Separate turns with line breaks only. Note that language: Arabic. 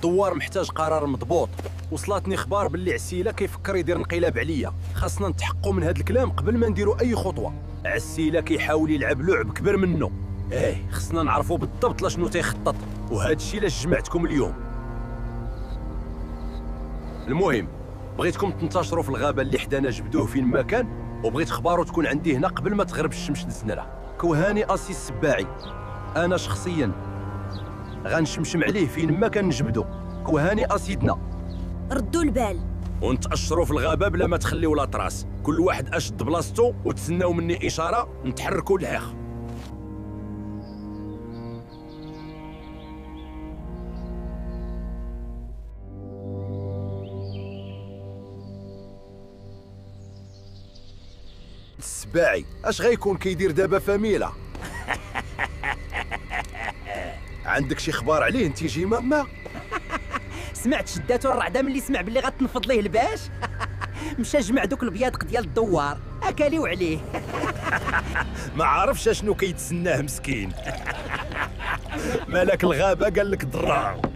الدوار محتاج قرار مضبوط. وصلاتني اخبار باللي عسيله كيفكر يدير انقلاب عليا. خاصنا نتحققوا من هذا الكلام قبل ما نديروا اي خطوه. عسيله كيحاول يلعب لعب كبر منه. خصنا نعرفوا بالضبط لشنو تيخطط، وهذا الشيء علاش جمعتكم اليوم. المهم بغيتكم تنتشروا في الغابه اللي حدانا جبدوه فين ما كان، وبغيت اخبارو تكون عندي هنا قبل ما تغرب الشمس للزنره. كوهاني اسي السباعي، انا شخصيا غنشمشم عليه فين ما كان نجبدو. كوهاني اسيدنا،
ردوا البال
ونتأشروا في الغابه بلا ما تخليو لا طراس. كل واحد اشد بلاصتو وتسناو مني اشاره نتحركوا للعيخ. السباعي اش غيكون كيدير دابا فاميلا؟ عندك شي اخبار عليه انت جي ماما؟
سمعت شداتو الرعده ملي سمع بلي غتنفض ليه الباش. مشى جمع دوك البيادق ديال الدوار اكاليو عليه.
ما عارفش شنو كيتسناه مسكين. مالك الغابه قال لك ضرار.